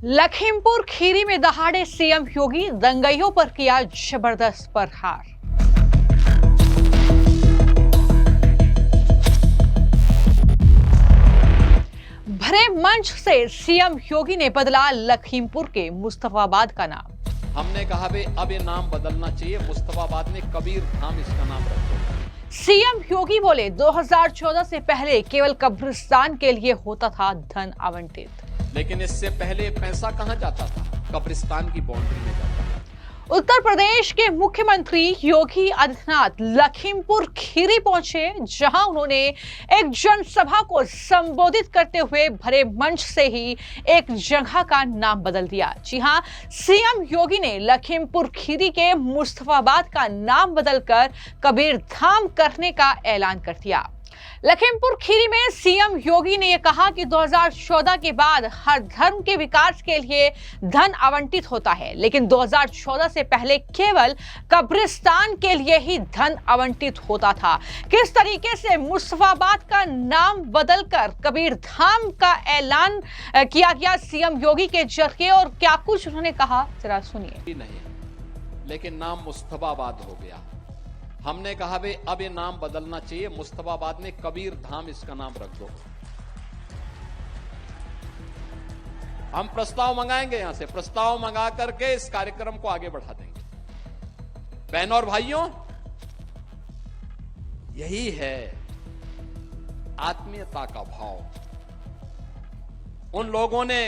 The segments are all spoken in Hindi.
लखीमपुर खीरी में दहाड़े सीएम योगी दंगइयों पर किया जबरदस्त प्रहार। भरे मंच से सीएम योगी ने बदला लखीमपुर के मुस्तफाबाद का नाम। हमने कहा भाई अब ये नाम बदलना चाहिए, मुस्तफाबाद में कबीर धाम इसका नाम रखो। सीएम योगी बोले 2014 से पहले केवल कब्रिस्तान के लिए होता था धन आवंटित, लेकिन इससे पहले पैसा कहां जाता था? कब्रिस्तान की बाउंड्री में जाता था। उत्तर प्रदेश के मुख्यमंत्री योगी आदित्यनाथ लखीमपुर खीरी पहुंचे, जहां उन्होंने एक जनसभा को संबोधित करते हुए भरे मंच से ही एक जगह का नाम बदल दिया। जी हां, सीएम योगी ने लखीमपुर खीरी के मुस्तफाबाद का नाम बदलकर कबीर धाम करने का ऐलान कर दिया। लखीमपुर खीरी में सीएम योगी ने यह कहा कि 2014 के बाद हर धर्म के विकास के लिए धन आवंटित होता है, लेकिन 2014 से पहले केवल कब्रिस्तान के लिए ही धन आवंटित होता था। किस तरीके से मुस्तफाबाद का नाम बदलकर कबीर धाम का ऐलान किया गया सीएम योगी के जरिए, और क्या कुछ उन्होंने कहा, जरा सुनिए। नहीं, लेकिन नाम मुस्तफाबाद हो गया। हमने कहा भाई अब ये नाम बदलना चाहिए, मुस्तफाबाद में कबीर धाम इसका नाम रख दो। हम प्रस्ताव मंगाएंगे, यहां से प्रस्ताव मंगा करके इस कार्यक्रम को आगे बढ़ा देंगे। बहनों और भाइयों, यही है आत्मीयता का भाव। उन लोगों ने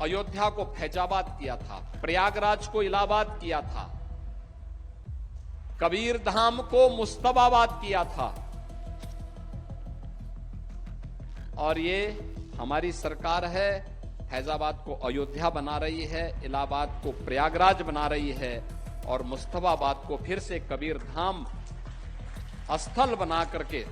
अयोध्या को फैजाबाद किया था, प्रयागराज को इलाहाबाद किया था, कबीर धाम को मुस्तफाबाद किया था, और ये हमारी सरकार है, फैजाबाद को अयोध्या बना रही है, इलाहाबाद को प्रयागराज बना रही है, और मुस्तफाबाद को फिर से कबीर धाम स्थल बना करके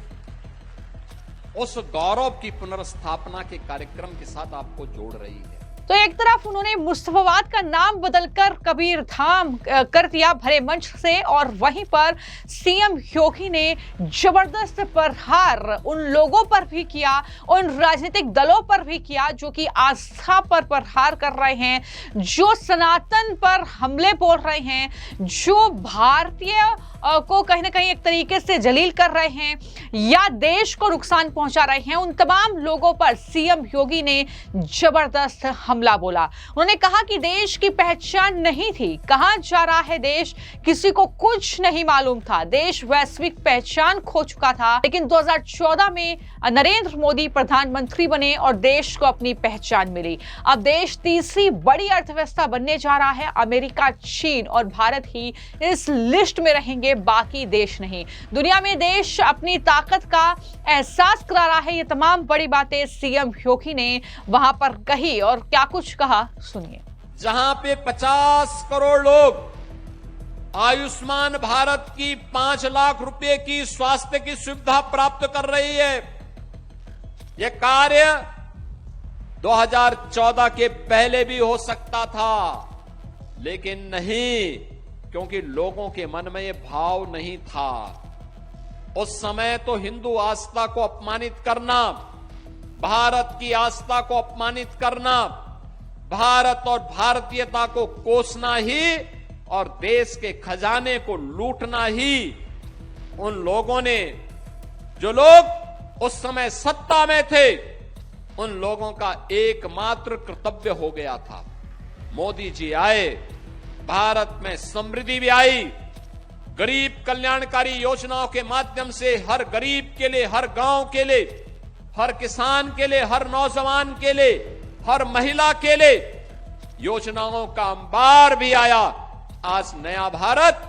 उस गौरव की पुनर्स्थापना के कार्यक्रम के साथ आपको जोड़ रही है। तो एक तरफ उन्होंने मुस्तफाबाद का नाम बदलकर कबीर धाम कर दिया भरे मंच से, और वहीं पर सीएम योगी ने जबरदस्त प्रहार उन लोगों पर भी किया, उन राजनीतिक दलों पर भी किया जो कि आस्था पर प्रहार कर रहे हैं, जो सनातन पर हमले बोल रहे हैं, जो भारतीय को कहीं ना कहीं एक तरीके से जलील कर रहे हैं या देश को नुकसान पहुंचा रहे हैं। उन तमाम लोगों पर सीएम योगी ने जबरदस्त हमला बोला। उन्होंने कहा कि देश की पहचान नहीं थी, कहां जा रहा है देश किसी को कुछ नहीं मालूम था, देश वैश्विक पहचान खो चुका था, लेकिन 2014 में नरेंद्र मोदी प्रधानमंत्री बने और देश को अपनी पहचान मिली। अब देश तीसरी बड़ी अर्थव्यवस्था बनने जा रहा है। अमेरिका, चीन और भारत ही इस लिस्ट में रहेंगे, बाकी देश नहीं। दुनिया में देश अपनी ताकत का एहसास करा रहा है। ये तमाम बड़ी बातें सीएम योगी ने वहां पर कही, और क्या कुछ कहा, सुनिए। जहां पे 50 करोड़ लोग आयुष्मान भारत की 5 लाख रुपए की स्वास्थ्य की सुविधा प्राप्त कर रही है, यह कार्य 2014 के पहले भी हो सकता था, लेकिन नहीं, क्योंकि लोगों के मन में यह भाव नहीं था। उस समय तो हिंदू आस्था को अपमानित करना, भारत की आस्था को अपमानित करना, भारत और भारतीयता को कोसना ही और देश के खजाने को लूटना ही उन लोगों ने, जो लोग उस समय सत्ता में थे, उन लोगों का एकमात्र कर्तव्य हो गया था। मोदी जी आए, भारत में समृद्धि भी आई, गरीब कल्याणकारी योजनाओं के माध्यम से हर गरीब के लिए, हर गांव के लिए, हर किसान के लिए, हर नौजवान के लिए, हर महिला के लिए योजनाओं का अंबार भी आया। आज नया भारत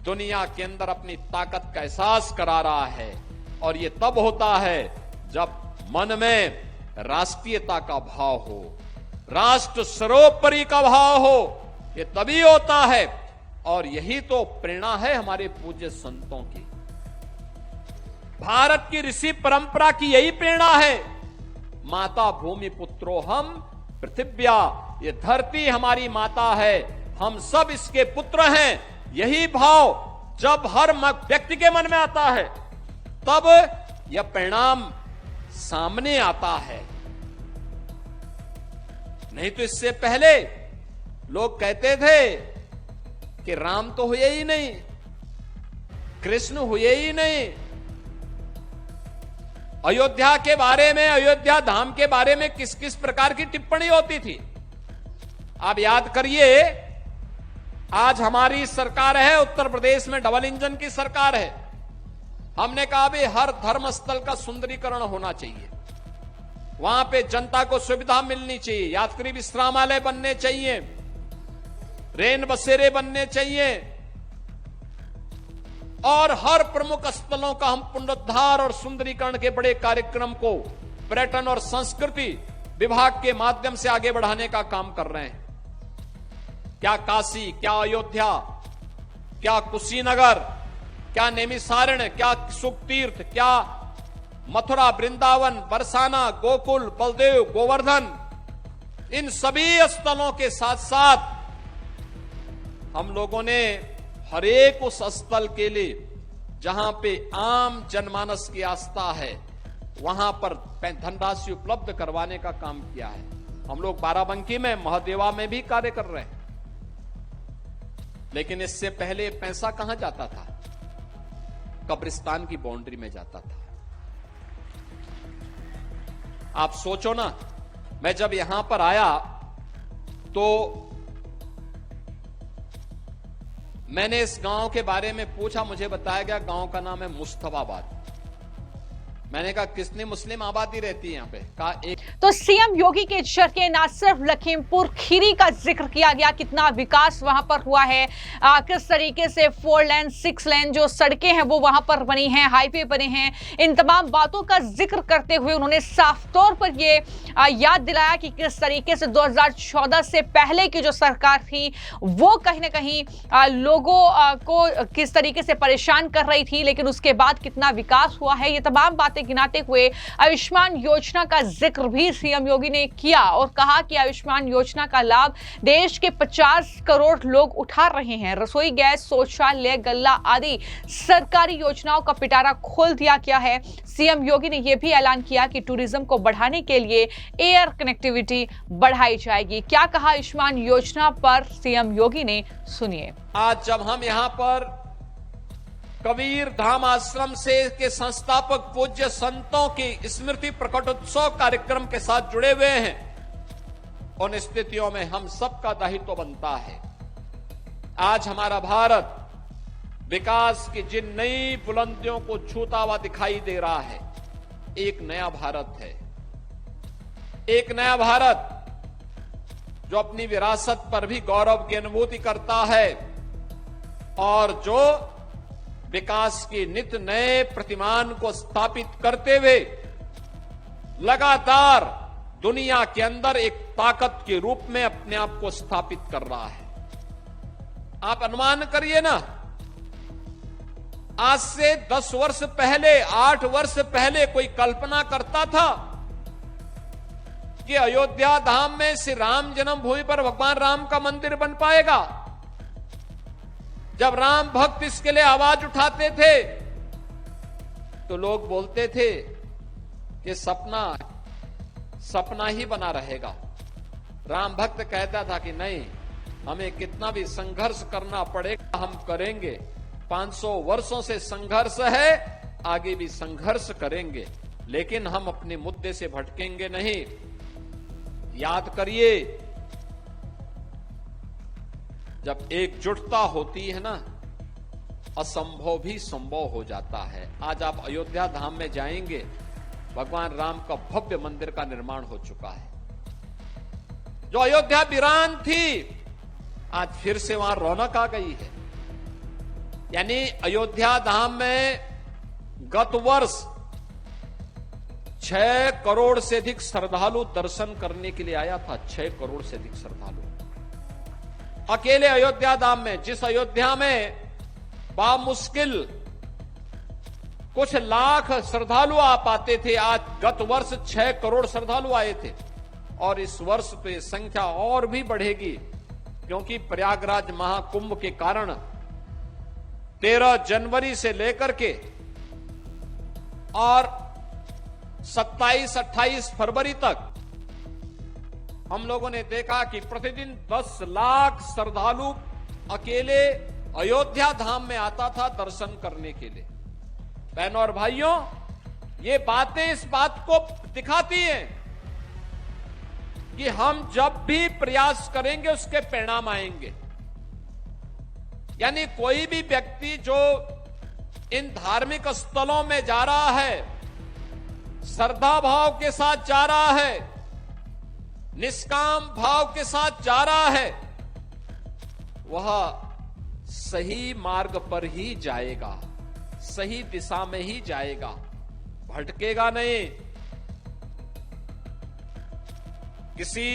दुनिया के अंदर अपनी ताकत का एहसास करा रहा है, और ये तब होता है जब मन में राष्ट्रीयता का भाव हो, राष्ट्र सर्वोपरि का भाव हो। ये तभी होता है, और यही तो प्रेरणा है हमारे पूज्य संतों की। भारत की ऋषि परंपरा की यही प्रेरणा है। माता भूमि पुत्रो हम पृथिव्या, ये धरती हमारी माता है, हम सब इसके पुत्र हैं। यही भाव जब हर व्यक्ति के मन में आता है, तब यह परिणाम सामने आता है। नहीं तो इससे पहले लोग कहते थे कि राम तो हुए ही नहीं, कृष्ण हुए ही नहीं। अयोध्या के बारे में, अयोध्या धाम के बारे में किस किस प्रकार की टिप्पणी होती थी। आप याद करिए, आज हमारी सरकार है, उत्तर प्रदेश में डबल इंजन की सरकार है। हमने कहा भी हर धर्म स्थल का सुंदरीकरण होना चाहिए, वहां पे जनता को सुविधा मिलनी चाहिए, यात्री विश्रामालय बनने चाहिए, रेन बसेरे बनने चाहिए, और हर प्रमुख स्थलों का हम पुनरुद्धार और सुंदरीकरण के बड़े कार्यक्रम को पर्यटन और संस्कृति विभाग के माध्यम से आगे बढ़ाने का काम कर रहे हैं। क्या काशी, क्या अयोध्या, क्या कुशीनगर, क्या नैमिषारण्य, क्या सुखतीर्थ, क्या मथुरा, वृंदावन, बरसाना, गोकुल, बलदेव, गोवर्धन, इन सभी स्थलों के साथ साथ हम लोगों ने हर एक उस स्थल के लिए जहां पे आम जनमानस की आस्था है, वहां पर धनराशि उपलब्ध करवाने का काम किया है। हम लोग बाराबंकी में, महादेवा में भी कार्य कर रहे हैं। लेकिन इससे पहले पैसा कहां जाता था? कब्रिस्तान की बाउंड्री में जाता था। आप सोचो ना, मैं जब यहां पर आया तो मैंने इस गांव के बारे में पूछा, मुझे बताया गया गांव का नाम है मुस्तफाबाद। मैंने कहा कितनी मुस्लिम आबादी रहती है यहाँ पे? कहा एक। तो सीएम योगी के जरिए न सिर्फ लखीमपुर खीरी का जिक्र किया गया, कितना विकास वहां पर हुआ है, किस तरीके से 4 लेन 6 लेन जो सड़कें हैं वो वहां पर बनी हैं, हाईवे बने हैं, इन तमाम बातों का जिक्र करते हुए उन्होंने साफ तौर पर ये याद दिलाया कि किस तरीके से 2014 से पहले की जो सरकार थी वो कहीं ना कहीं लोगों को किस तरीके से परेशान कर रही थी, लेकिन उसके बाद कितना विकास हुआ है। ये तमाम बातें गिनाते हुए आयुष्मान योजना का जिक्र भी सीएम योगी ने किया और कहा कि आयुष्मान योजना का लाभ देश के 50 करोड़ लोग उठा रहे हैं। रसोई गैस, शौचालय, गल्ला आदि सरकारी योजनाओं का पिटारा खोल दिया गया है। सीएम योगी ने यह भी ऐलान किया कि टूरिज्म को बढ़ाने के लिए एयर कनेक्टिविटी बढ़ाई जाएगी। क्या कहा आयुष्मान योजना पर सीएम योगी ने, सुनिए। आज जब हम यहां पर कबीर धाम आश्रम से के संस्थापक पूज्य संतों की स्मृति प्रकटोत्सव कार्यक्रम के साथ जुड़े हुए हैं, उन स्थितियों में हम सबका दायित्व बनता है। आज हमारा भारत विकास की जिन नई बुलंदियों को छूता हुआ दिखाई दे रहा है, एक नया भारत है। एक नया भारत जो अपनी विरासत पर भी गौरव की अनुभूति करता है और जो विकास के नित नए प्रतिमान को स्थापित करते हुए लगातार दुनिया के अंदर एक ताकत के रूप में अपने आप को स्थापित कर रहा है। आप अनुमान करिए ना, आज से 10 वर्ष पहले, 8 वर्ष पहले कोई कल्पना करता था कि अयोध्या धाम में श्री राम जन्मभूमि पर भगवान राम का मंदिर बन पाएगा? जब राम भक्त इसके लिए आवाज उठाते थे तो लोग बोलते थे कि सपना ही बना रहेगा। राम भक्त कहता था कि नहीं, हमें कितना भी संघर्ष करना पड़ेगा, हम करेंगे। 500 वर्षों से संघर्ष है, आगे भी संघर्ष करेंगे, लेकिन हम अपने मुद्दे से भटकेंगे नहीं। याद करिए, जब एकजुटता होती है ना, असंभव भी संभव हो जाता है। आज आप अयोध्या धाम में जाएंगे, भगवान राम का भव्य मंदिर का निर्माण हो चुका है। जो अयोध्या वीरान थी, आज फिर से वहां रौनक आ गई है। यानी अयोध्या धाम में गत वर्ष 6 करोड़ से अधिक श्रद्धालु दर्शन करने के लिए आया था। 6 करोड़ से अधिक श्रद्धालु अकेले अयोध्या धाम में। जिस अयोध्या में बामुश्किल कुछ लाख श्रद्धालु आ पाते थे, आज गत वर्ष 6 करोड़ श्रद्धालु आए थे। और इस वर्ष पे संख्या और भी बढ़ेगी, क्योंकि प्रयागराज महाकुंभ के कारण 13 जनवरी से लेकर के और 27-28 फरवरी तक हम लोगों ने देखा कि प्रतिदिन 10 लाख श्रद्धालु अकेले अयोध्या धाम में आता था दर्शन करने के लिए। बहनों और भाइयों, ये बातें इस बात को दिखाती हैं कि हम जब भी प्रयास करेंगे उसके परिणाम आएंगे। यानी कोई भी व्यक्ति जो इन धार्मिक स्थलों में जा रहा है, श्रद्धा भाव के साथ जा रहा है, निष्काम भाव के साथ जा रहा है, वह सही मार्ग पर ही जाएगा, सही दिशा में ही जाएगा, भटकेगा नहीं। किसी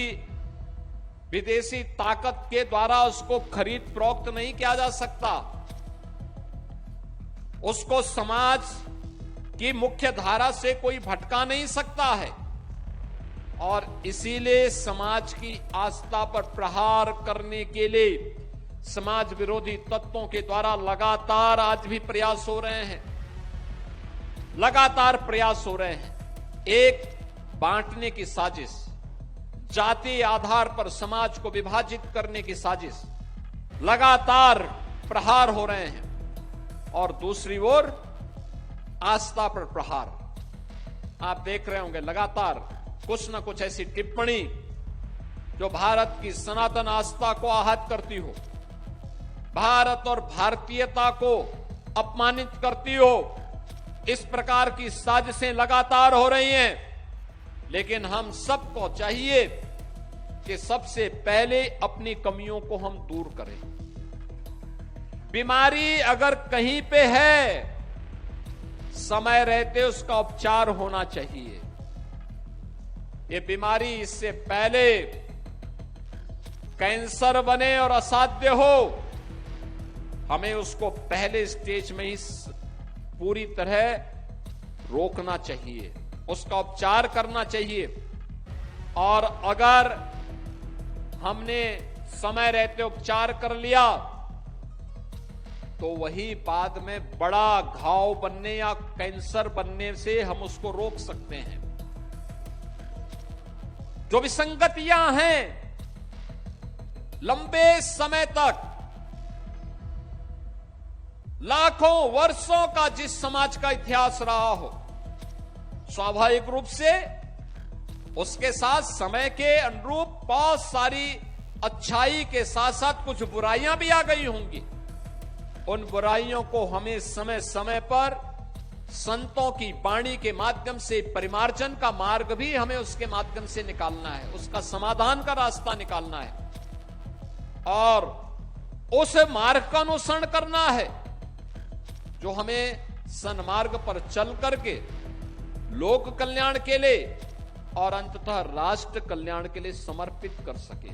विदेशी ताकत के द्वारा उसको खरीद फरोख्त नहीं किया जा सकता, उसको समाज की मुख्य धारा से कोई भटका नहीं सकता है। और इसीलिए समाज की आस्था पर प्रहार करने के लिए समाज विरोधी तत्वों के द्वारा लगातार आज भी प्रयास हो रहे हैं, लगातार प्रयास हो रहे हैं। एक बांटने की साजिश, जाति आधार पर समाज को विभाजित करने की साजिश, लगातार प्रहार हो रहे हैं। और दूसरी ओर आस्था पर प्रहार। आप देख रहे होंगे लगातार कुछ न कुछ ऐसी टिप्पणी जो भारत की सनातन आस्था को आहत करती हो, भारत और भारतीयता को अपमानित करती हो। इस प्रकार की साजिशें लगातार हो रही हैं। लेकिन हम सबको चाहिए कि सबसे पहले अपनी कमियों को हम दूर करें। बीमारी अगर कहीं पे है, समय रहते उसका उपचार होना चाहिए। ये बीमारी इससे पहले कैंसर बने और असाध्य हो, हमें उसको पहले स्टेज में ही पूरी तरह रोकना चाहिए, उसका उपचार करना चाहिए। और अगर हमने समय रहते उपचार कर लिया तो वही बाद में बड़ा घाव बनने या कैंसर बनने से हम उसको रोक सकते हैं। जो विसंगतियां हैं लंबे समय तक, लाखों वर्षों का जिस समाज का इतिहास रहा हो, स्वाभाविक रूप से उसके साथ समय के अनुरूप बहुत सारी अच्छाई के साथ साथ कुछ बुराइयां भी आ गई होंगी। उन बुराइयों को हमें समय समय पर संतों की वाणी के माध्यम से परिमार्जन का मार्ग भी हमें उसके माध्यम से निकालना है, उसका समाधान का रास्ता निकालना है और उस मार्ग का अनुसरण करना है जो हमें सन्मार्ग पर चल करके लोक कल्याण के लिए और अंततः राष्ट्र कल्याण के लिए समर्पित कर सके।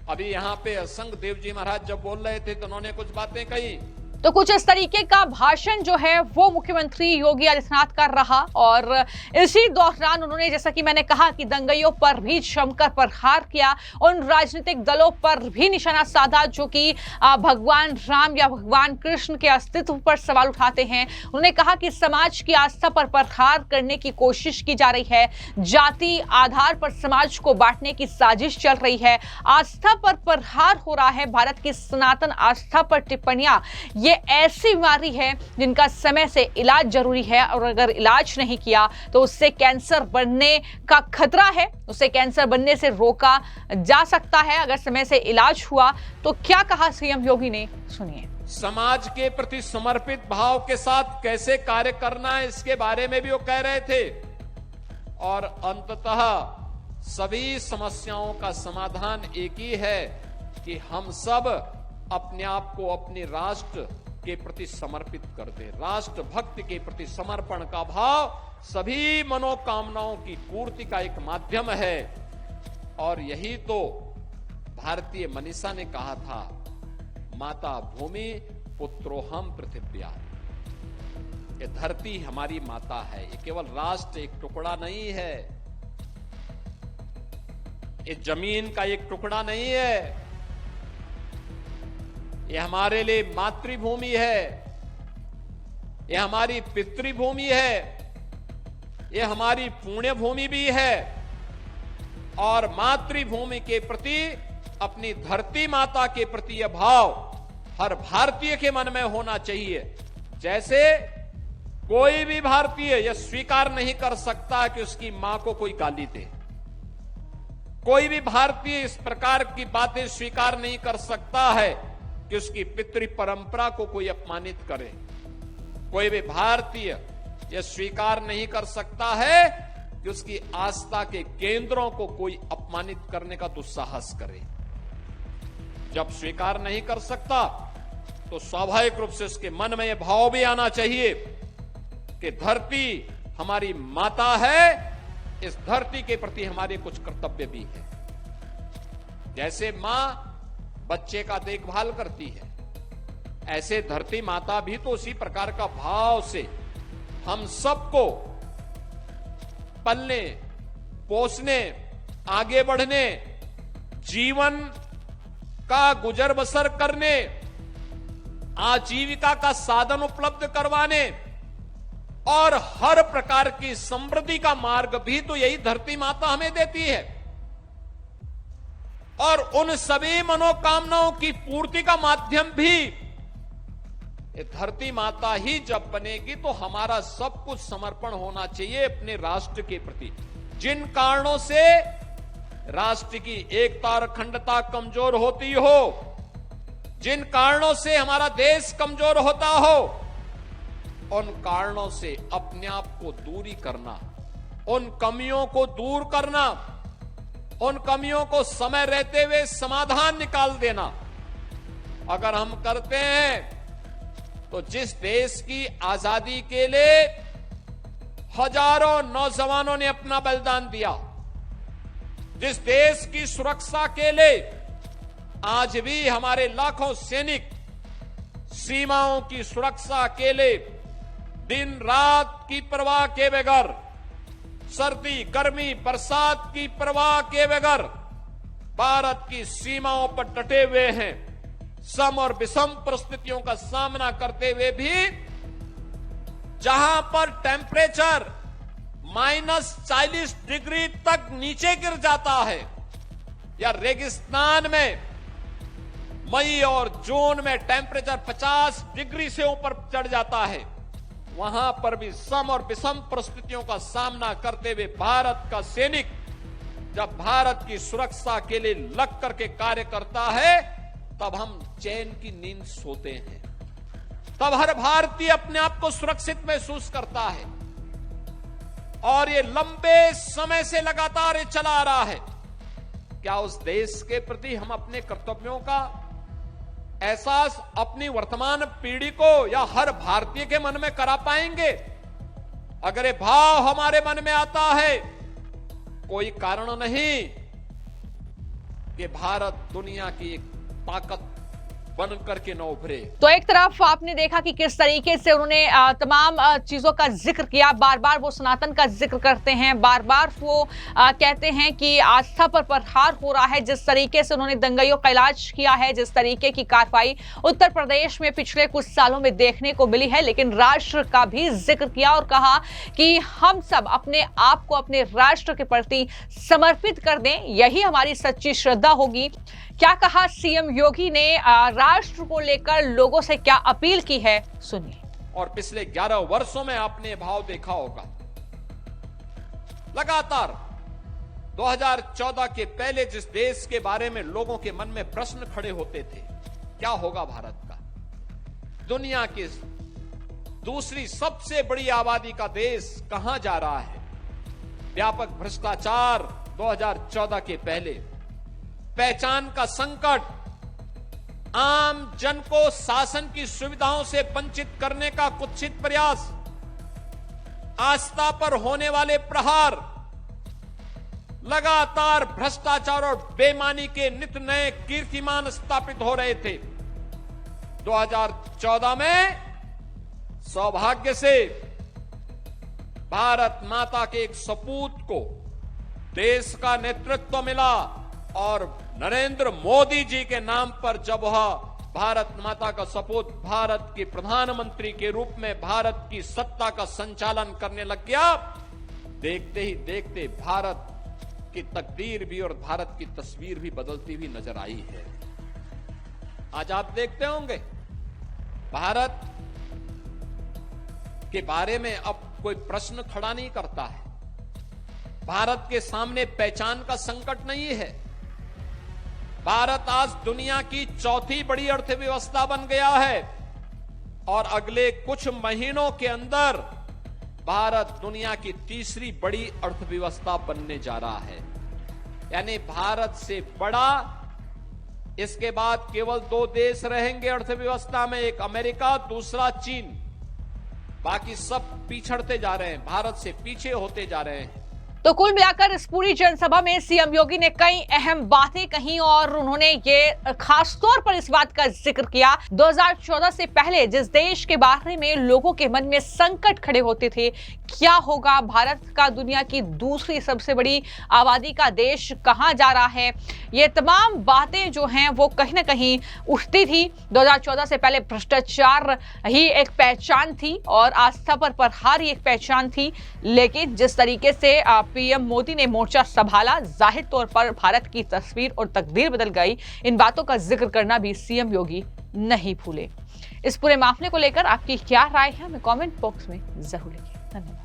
अभी यहां पे असंग देव जी महाराज जब बोल रहे थे तो उन्होंने कुछ बातें कही, तो कुछ इस तरीके का भाषण जो है वो मुख्यमंत्री योगी आदित्यनाथ का रहा। और इसी दौरान उन्होंने, जैसा कि मैंने कहा, कि दंगइयों पर भी जमकर प्रहार किया, उन राजनीतिक दलों पर भी निशाना साधा जो कि भगवान राम या भगवान कृष्ण के अस्तित्व पर सवाल उठाते हैं। उन्होंने कहा कि समाज की आस्था पर प्रहार करने की कोशिश की जा रही है, जाति आधार पर समाज को बांटने की साजिश चल रही है, आस्था पर प्रहार हो रहा है। भारत की सनातन आस्था पर टिप्पणियां ये ऐसी बीमारी है जिनका समय से इलाज जरूरी है और अगर इलाज नहीं किया तो उससे कैंसर बनने का खतरा है, उसे कैंसर बनने से रोका जा सकता है अगर समय से इलाज हुआ। तो क्या कहा सीएम योगी ने, सुनिए। समाज के प्रति समर्पित भाव के साथ कैसे कार्य करना है इसके बारे में भी वो कह रहे थे और अंततः सभी समस्याओं का समाधान एक ही है कि हम सब अपने आप को अपने राष्ट्र के प्रति समर्पित कर दे। राष्ट्र भक्ति के प्रति समर्पण का भाव सभी मनोकामनाओं की पूर्ति का एक माध्यम है और यही तो भारतीय मनीषा ने कहा था, माता भूमि पुत्रोहम पृथिव्या। ये धरती हमारी माता है, ये केवल राष्ट्र एक टुकड़ा नहीं है, ये जमीन का एक टुकड़ा नहीं है, ये हमारे लिए मातृभूमि है, ये हमारी पितृभूमि है, ये हमारी पुण्य भूमि भी है। और मातृभूमि के प्रति, अपनी धरती माता के प्रति यह भाव हर भारतीय के मन में होना चाहिए। जैसे कोई भी भारतीय यह स्वीकार नहीं कर सकता कि उसकी मां को कोई गाली दे, कोई भी भारतीय इस प्रकार की बातें स्वीकार नहीं कर सकता है कि उसकी पितृ परंपरा को कोई अपमानित करे। कोई भी भारतीय यह स्वीकार नहीं कर सकता है कि उसकी आस्था के केंद्रों को कोई अपमानित करने का दुस्साहस करे। जब स्वीकार नहीं कर सकता तो स्वाभाविक रूप से उसके मन में यह भाव भी आना चाहिए कि धरती हमारी माता है, इस धरती के प्रति हमारे कुछ कर्तव्य भी है। जैसे मां बच्चे का देखभाल करती है, ऐसे धरती माता भी तो उसी प्रकार का भाव से हम सबको पलने, पोसने, आगे बढ़ने, जीवन का गुजर बसर करने, आजीविका का साधन उपलब्ध करवाने और हर प्रकार की समृद्धि का मार्ग भी तो यही धरती माता हमें देती है। और उन सभी मनोकामनाओं की पूर्ति का माध्यम भी ये धरती माता ही जब बनेगी तो हमारा सब कुछ समर्पण होना चाहिए अपने राष्ट्र के प्रति। जिन कारणों से राष्ट्र की एकता और अखंडता कमजोर होती हो, जिन कारणों से हमारा देश कमजोर होता हो, उन कारणों से अपने आप को दूरी करना, उन कमियों को दूर करना, उन कमियों को समय रहते हुए समाधान निकाल देना अगर हम करते हैं तो जिस देश की आजादी के लिए हजारों नौजवानों ने अपना बलिदान दिया, जिस देश की सुरक्षा के लिए आज भी हमारे लाखों सैनिक सीमाओं की सुरक्षा के लिए दिन रात की परवाह के बगैर, सर्दी गर्मी बरसात की परवाह के बगैर भारत की सीमाओं पर डटे हुए हैं, सम और विषम परिस्थितियों का सामना करते हुए भी जहां पर टेम्परेचर -40 डिग्री तक नीचे गिर जाता है या रेगिस्तान में मई और जून में टेम्परेचर 50 डिग्री से ऊपर चढ़ जाता है, वहां पर भी सम और विषम परिस्थितियों का सामना करते हुए भारत का सैनिक जब भारत की सुरक्षा के लिए लग करके कार्य करता है तब हम चैन की नींद सोते हैं, तब हर भारतीय अपने आप को सुरक्षित महसूस करता है। और ये लंबे समय से लगातार ये चला आ रहा है। क्या उस देश के प्रति हम अपने कर्तव्यों का एहसास अपनी वर्तमान पीढ़ी को या हर भारतीय के मन में करा पाएंगे? अगर ये भाव हमारे मन में आता है, कोई कारण नहीं कि भारत दुनिया की एक ताकत बन करके न उभरे। तो एक तरफ आपने देखा कि किस तरीके से उन्होंने तमाम चीजों का जिक्र किया, बार बार वो सनातन का जिक्र करते हैं, बार बार वो कहते हैं कि आस्था पर प्रहार हो रहा है। जिस तरीके से उन्होंने दंगाइयों का इलाज किया है, जिस तरीके की कार्रवाई उत्तर प्रदेश में पिछले कुछ सालों में देखने को मिली है, लेकिन राष्ट्र का भी जिक्र किया और कहा कि हम सब अपने आप को अपने राष्ट्र के प्रति समर्पित कर दें, यही हमारी सच्ची श्रद्धा होगी। क्या कहा सीएम योगी ने, राष्ट्र को लेकर लोगों से क्या अपील की है, सुनिए। और पिछले 11 वर्षों में आपने भाव देखा होगा, लगातार 2014 के पहले जिस देश के बारे में लोगों के मन में प्रश्न खड़े होते थे, क्या होगा भारत का, दुनिया की दूसरी सबसे बड़ी आबादी का देश कहां जा रहा है, व्यापक भ्रष्टाचार 2014 के पहले, पहचान का संकट, आम जन को शासन की सुविधाओं से वंचित करने का कुत्सित प्रयास, आस्था पर होने वाले प्रहार, लगातार भ्रष्टाचार और बेईमानी के नित नए कीर्तिमान स्थापित हो रहे थे। 2014 में सौभाग्य से भारत माता के एक सपूत को देश का नेतृत्व मिला और नरेंद्र मोदी जी के नाम पर जब वह भारत माता का सपूत भारत के प्रधानमंत्री के रूप में भारत की सत्ता का संचालन करने लग गया, देखते ही देखते भारत की तकदीर भी और भारत की तस्वीर भी बदलती हुई नजर आई है। आज आप देखते होंगे भारत के बारे में अब कोई प्रश्न खड़ा नहीं करता है। भारत के सामने पहचान का संकट नहीं है। भारत आज दुनिया की चौथी बड़ी अर्थव्यवस्था बन गया है और अगले कुछ महीनों के अंदर भारत दुनिया की तीसरी बड़ी अर्थव्यवस्था बनने जा रहा है। यानी भारत से बड़ा इसके बाद केवल 2 देश रहेंगे अर्थव्यवस्था में, एक अमेरिका, दूसरा चीन। बाकी सब पिछड़ते जा रहे हैं, भारत से पीछे होते जा रहे हैं। तो कुल मिलाकर इस पूरी जनसभा में सीएम योगी ने कई अहम बातें कही और उन्होंने ये खास तौर पर इस बात का जिक्र किया 2014 से पहले जिस देश के बारे में लोगों के मन में संकट खड़े होते थे, क्या होगा, भारत का दुनिया की दूसरी सबसे बड़ी आबादी का देश कहां जा रहा है, ये तमाम बातें जो हैं वो कहीं ना कहीं उठती थी। 2014 से पहले भ्रष्टाचार ही एक पहचान थी और आस्था पर प्रहार ही एक पहचान थी, लेकिन जिस तरीके से पीएम मोदी ने मोर्चा संभाला, जाहिर तौर पर भारत की तस्वीर और तकदीर बदल गई। इन बातों का जिक्र करना भी सीएम योगी नहीं भूले। इस पूरे मामले को लेकर आपकी क्या राय है, हमें कमेंट बॉक्स में जरूर लिखिए। धन्यवाद।